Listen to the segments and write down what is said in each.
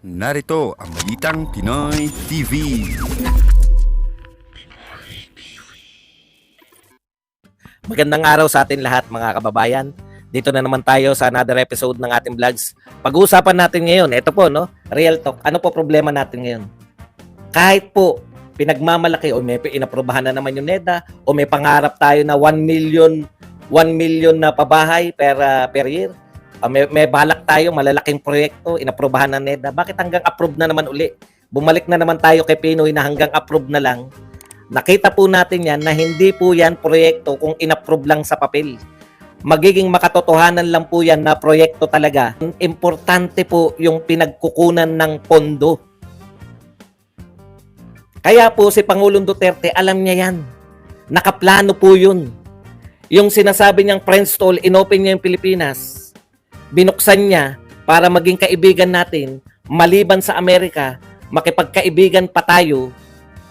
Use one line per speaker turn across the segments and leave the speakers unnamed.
Narito ang Balitang Pinoy TV.
Magandang araw sa atin lahat mga kababayan. Dito na naman tayo sa another episode ng ating vlogs. Pag-uusapan natin ngayon, ito po, no? Real talk. Ano po problema natin ngayon? Kahit po pinagmamalaki o may inaprobahan na naman yung NEDA o may pangarap tayo na 1 million na pabahay per year. May balak tayo, malalaking proyekto, inaprobahan ng NEDA. Bakit hanggang approve na naman uli? Bumalik na naman tayo kay Pinoy na hanggang approve na lang. Nakita po natin yan na hindi po yan proyekto kung inapprove lang sa papel. Magiging makatotohanan lang po yan na proyekto talaga. Importante po yung pinagkukunan ng pondo. Kaya po si Pangulong Duterte, alam niya yan. Nakaplano po yun. Yung sinasabi niyang friends to all, inopen niya yung Pilipinas. Binuksan niya para maging kaibigan natin, maliban sa Amerika, makipagkaibigan pa tayo,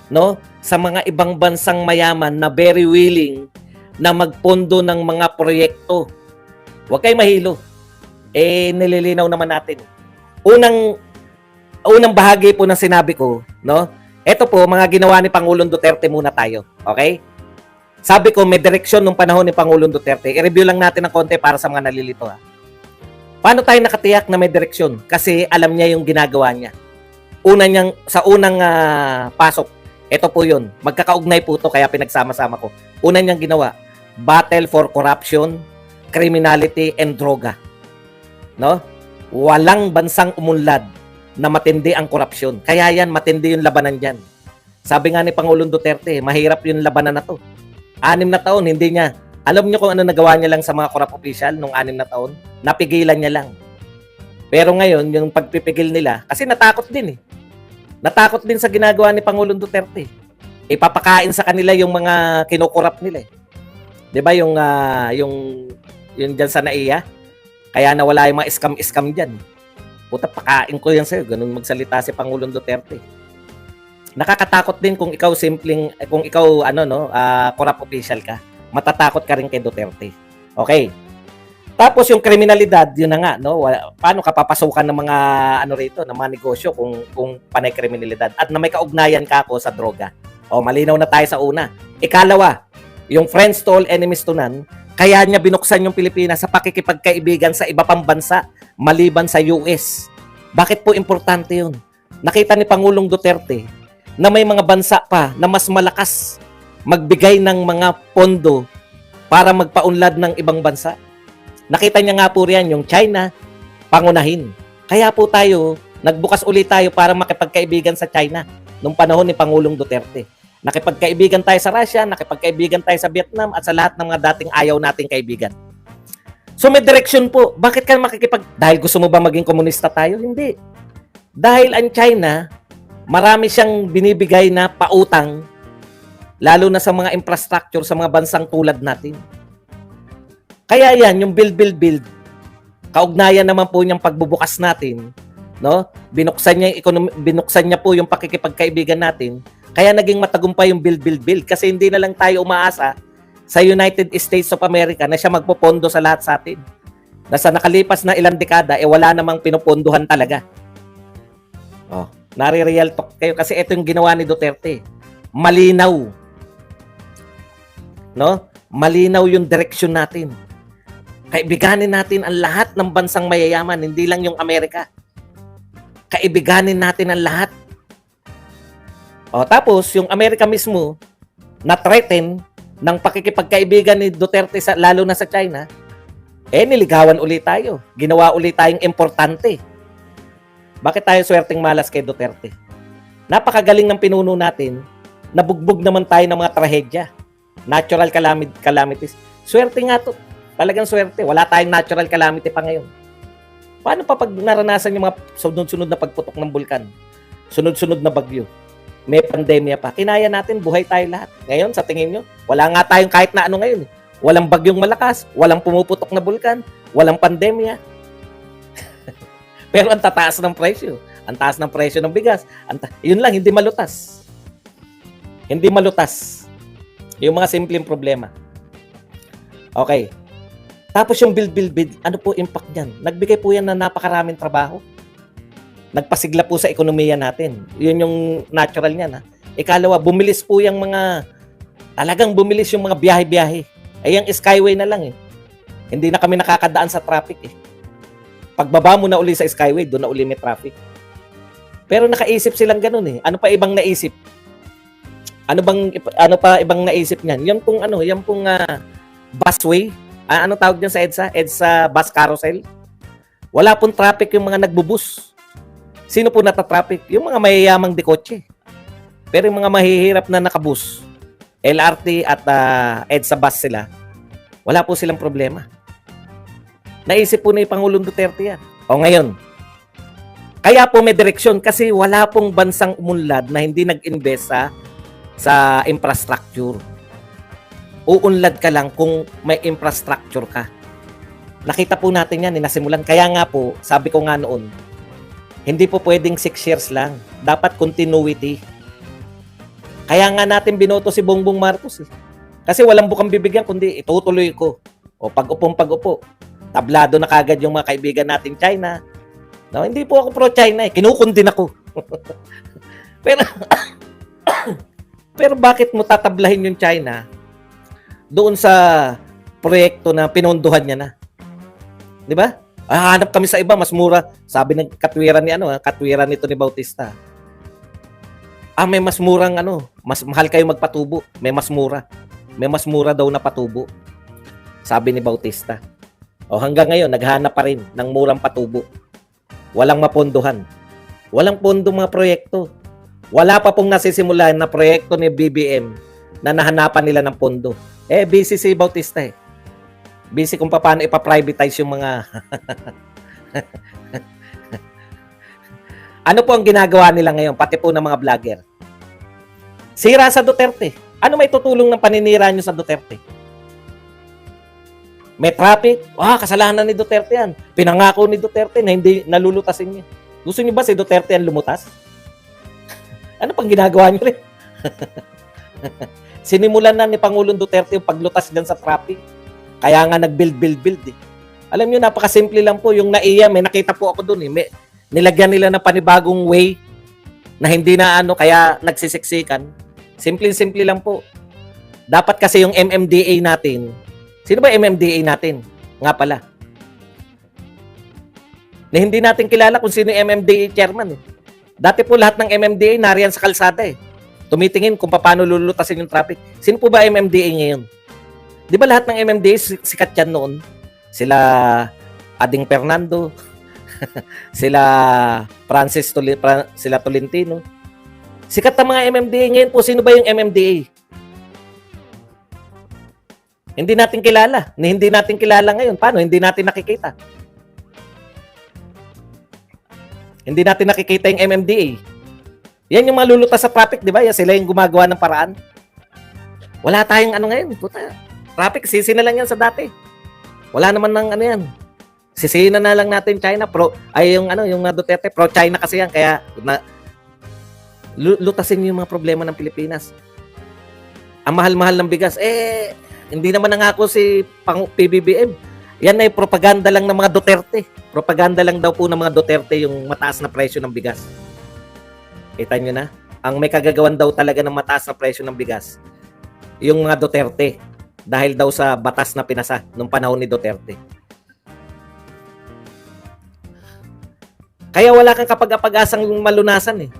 no? Sa mga ibang bansang mayaman na very willing na magpondo ng mga proyekto. Huwag kayo mahilo. Nililinaw naman natin. Unang bahagi po ng sinabi ko, no? Ito po, mga ginawa ni Pangulong Duterte muna tayo. Okay? Sabi ko, may direksyon nung panahon ni Pangulong Duterte. I-review lang natin ng konti para sa mga nalilito. Paano tayo nakatiyak na may direksyon? Kasi alam niya yung ginagawa niya. Sa unang pasok, ito po yun. Magkakaugnay po ito kaya pinagsama-sama ko. Una niyang ginawa, battle for corruption, criminality, and droga. No? Walang bansang umunlad na matindi ang korupsyon. Kaya yan, matindi yung labanan dyan. Sabi nga ni Pangulong Duterte, mahirap yung labanan na to. 6 na taon, hindi niya. Alam niyo kung ano nagawa niya lang sa mga corrupt official nung 6 na taon? Napigilan niya lang. Pero ngayon, yung pagpipigil nila, kasi natakot din eh. Natakot din sa ginagawa ni Pangulong Duterte. Ipapakain sa kanila yung mga kinukurap nila eh. 'Di ba yung diyan sa NAIA? Kaya nawala yung mga scam diyan. Puta, pakain ko yan sa'yo. Ganun magsalita si Pangulong Duterte. Nakakatakot din kung ikaw corrupt official ka. Matatakot ka rin kay Duterte. Okay. Tapos yung kriminalidad, yun na nga, no? Paano ka papasukan ng mga ng mga negosyo kung panay kriminalidad at na may kaugnayan ka ako sa droga. O malinaw na tayo sa una. Ikalawa, yung friends to all, enemies to none, kaya niya binuksan yung Pilipinas sa pakikipagkaibigan sa iba pang bansa maliban sa US. Bakit po importante yun? Nakita ni Pangulong Duterte na may mga bansa pa na mas malakas magbigay ng mga pondo para magpaunlad ng ibang bansa. Nakita niya nga po riyan yung China, pangunahin. Kaya po nagbukas ulit tayo para makipagkaibigan sa China nung panahon ni Pangulong Duterte. Nakipagkaibigan tayo sa Russia, nakipagkaibigan tayo sa Vietnam at sa lahat ng mga dating ayaw nating kaibigan. So may direction po. Bakit ka dahil gusto mo ba maging komunista tayo? Hindi. Dahil ang China, marami siyang binibigay na pautang lalo na sa mga infrastructure sa mga bansang tulad natin. Kaya yan, yung build, kaugnayan naman po niyang pagbubukas natin, no? Binuksan niya po yung pakikipagkaibigan natin. Kaya naging matagumpay yung build. Kasi hindi na lang tayo umaasa sa United States of America na siya magpopondo sa lahat sa atin. Nasa nakalipas na ilang dekada, wala namang pinupondohan talaga. Nare-real talk kayo kasi ito yung ginawa ni Duterte. Malinaw. No? Malinaw yung direksyon natin. Kaibiganin natin ang lahat ng bansang mayayaman, hindi lang yung Amerika. Kaibiganin natin ang lahat. Tapos, yung Amerika mismo, na-threaten ng pakikipagkaibigan ni Duterte lalo na sa China, niligawan ulit tayo. Ginawa ulit tayong importante. Bakit tayo swerteng malas kay Duterte? Napakagaling ng pinuno natin, nabugbog naman tayo ng mga trahedya. Natural calamities. Swerte nga to. Talagang swerte. Wala tayong natural calamity pa ngayon. Paano pa pag naranasan yung mga sunod-sunod na pagputok ng bulkan? Sunod-sunod na bagyo? May pandemya pa. Kinaya natin, buhay tayo lahat. Ngayon, sa tingin nyo, wala nga tayong kahit na ano ngayon. Walang bagyong malakas, walang pumuputok na bulkan, walang pandemya. Pero ang tataas ng presyo. Ang taas ng presyo ng bigas. Yun lang, hindi malutas. Hindi malutas. Yung mga simpleng problema. Okay. Tapos yung build, ano po impact niyan? Nagbigay po yan ng napakaraming trabaho. nagpasigla po sa ekonomiya natin. Yun yung natural niya na. Ikalawa, bumilis po yung talagang bumilis yung mga biyahe-biyahe. Ay, yung Skyway na lang eh. Hindi na kami nakakadaan sa traffic eh. Pagbaba mo na uli sa Skyway, doon na uli may traffic. Pero nakaisip silang ganun eh. Ano pa ibang naisip? Ano pa ibang naisip niyan? Yan pong busway. Ano tawag diyan sa EDSA? EDSA bus carousel. Wala pong traffic yung mga nagbubus. Sino po nata-traffic? Yung mga mayayamang dekotse. Pero yung mga mahihirap na nakabus, LRT at EDSA bus sila, wala po silang problema. Naisip po ni Pangulong Duterte yan. O ngayon, kaya po may direksyon kasi wala pong bansang umunlad na hindi nag-invest sa infrastructure. Uunlad ka lang kung may infrastructure ka. Nakita po natin yan, nasimulan. Kaya nga po, sabi ko nga noon, hindi po pwedeng 6 years lang. Dapat continuity. Kaya nga natin binoto si Bongbong Marcos eh. Kasi walang bukang bibigyan kundi itutuloy ko. O pag-upo. Tablado na kagad yung mga kaibigan natin China. No, hindi po ako pro-China eh. Kinukundin ako. Pero bakit mo tatablahin yung China doon sa proyekto na pinondohan niya na? 'Di ba? Hanap kami sa iba mas mura. Sabi ng katwiran katwiran nito ni Bautista. May mas murang mas mahal kayo magpatubo. May mas mura. May mas mura daw na patubo. Sabi ni Bautista. O hanggang ngayon naghahanap pa rin ng murang patubo. Walang mapondohan. Walang pondo mga proyekto. Wala pa pong nasisimulan na proyekto ni BBM na nahanapan nila ng pondo. Busy si Bautista eh. Busy kung paano ipa-privatize yung mga... Ano po ang ginagawa nila ngayon, pati po ng mga vlogger? Sira sa Duterte. Ano may tutulong ng paninira nyo sa Duterte? May traffic? Kasalanan ni Duterte yan. Pinangako ni Duterte na hindi nalulutasin niya. Gusto niyo ba si Duterte ang lumutas? Ano pang ginagawa niyo rin? Sinimulan na ni Pangulong Duterte yung paglutas dyan sa traffic. Kaya nga nag-build eh. Alam niyo, napakasimple lang po. Yung NAIA, may nakita po ako dun eh. Nilagyan nila ng panibagong way na hindi na kaya nagsisiksikan. Simple lang po. Dapat kasi yung MMDA natin. Sino ba MMDA natin? Nga pala. Na hindi natin kilala kung sino yung MMDA chairman eh. Dati po lahat ng MMDA nariyan sa kalsada eh. Tumitingin kung paano lulutasin yung traffic. Sino po ba MMDA ngayon? Di ba lahat ng MMDA sikat yan noon? Sila Ading Fernando, sila sila Tolentino. Sikat na mga MMDA ngayon po. Sino ba yung MMDA? Hindi natin kilala. Hindi natin kilala ngayon. Paano? Hindi natin nakikita. Hindi natin nakikita yung MMDA. Yan yung mga lulutas sa traffic, di ba? Yan, sila yung gumagawa ng paraan. Wala tayong ngayon. Puta, traffic, sisi na lang yan sa dati. Wala naman ng yan. Sisihin na lang natin China. Yung Duterte, pro-China kasi yan. Kaya, lutasin yung mga problema ng Pilipinas. Ang mahal-mahal ng bigas. Hindi naman nangako si PBBM. Yan ay propaganda lang ng mga Duterte. Propaganda lang daw po ng mga Duterte yung mataas na presyo ng bigas. Kita nyo na? Ang may kagagawan daw talaga ng mataas na presyo ng bigas, yung mga Duterte. Dahil daw sa batas na pinasa nung panahon ni Duterte. Kaya wala kang kapag-apagasang malunasan eh.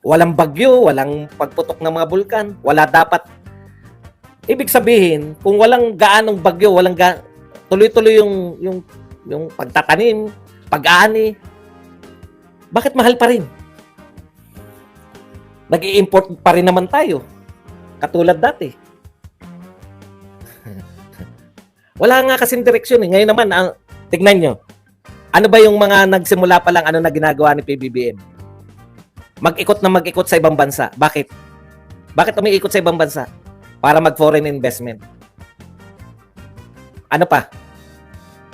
Walang bagyo, walang pagputok ng mga bulkan, wala dapat. Ibig sabihin, kung walang gaanong bagyo, tuloy-tuloy yung pagtatanim, pag-aani, bakit mahal pa rin? Nag-i-import pa rin naman tayo. Katulad dati. Wala nga kasing direksyon eh. Ngayon naman, tignan nyo. Ano ba yung mga nagsimula pa lang, na ginagawa ni PBBM? Mag-ikot sa ibang bansa. Bakit? Bakit umiikot sa ibang bansa? Para mag-foreign investment. Ano pa?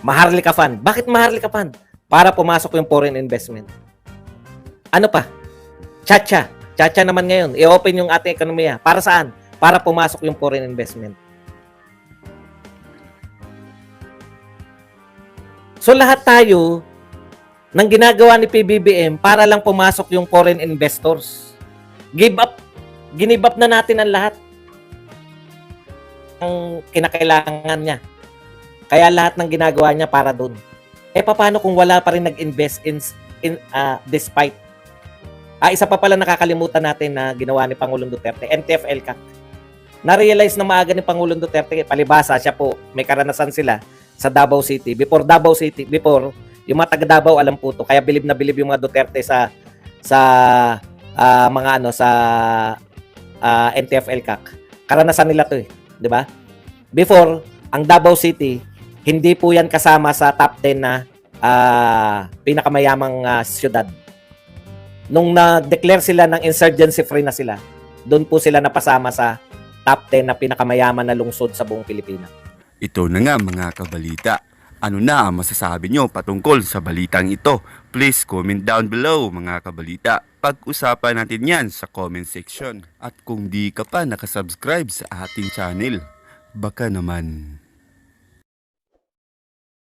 Maharlika Fund. Bakit Maharlika Fund? Para pumasok yung foreign investment. Ano pa? Chacha. Chacha naman ngayon. I-open yung ating ekonomiya. Para saan? Para pumasok yung foreign investment. So lahat tayo ng ginagawa ni PBBM para lang pumasok yung foreign investors. Give up. Give up na natin ang lahat ang kinakailangan niya. Kaya lahat ng ginagawa niya para doon. Paano kung wala pa rin nag-invest despite? Isa pa pala nakakalimutan natin na ginawa ni Pangulong Duterte, NTF-L CAC. Na-realize na maaga ni Pangulong Duterte, palibasa siya po, may karanasan sila sa Davao City. Before yung mga taga Davao alam po to, kaya bilib na bilib yung mga Duterte sa NTF-L CAC. Karanasan nila to 'di ba? Before, ang Davao City, hindi po yan kasama sa top 10 na pinakamayamang syudad. Nung na-declare sila ng insurgency free na sila, doon po sila napasama sa top 10 na pinakamayaman na lungsod sa buong Pilipinas.
Ito na nga mga kabalita. Ano na ang masasabi nyo patungkol sa balitang ito? Please comment down below mga kabalita. Pag-usapan natin yan sa comment section. At kung di ka pa nakasubscribe sa ating channel, baka naman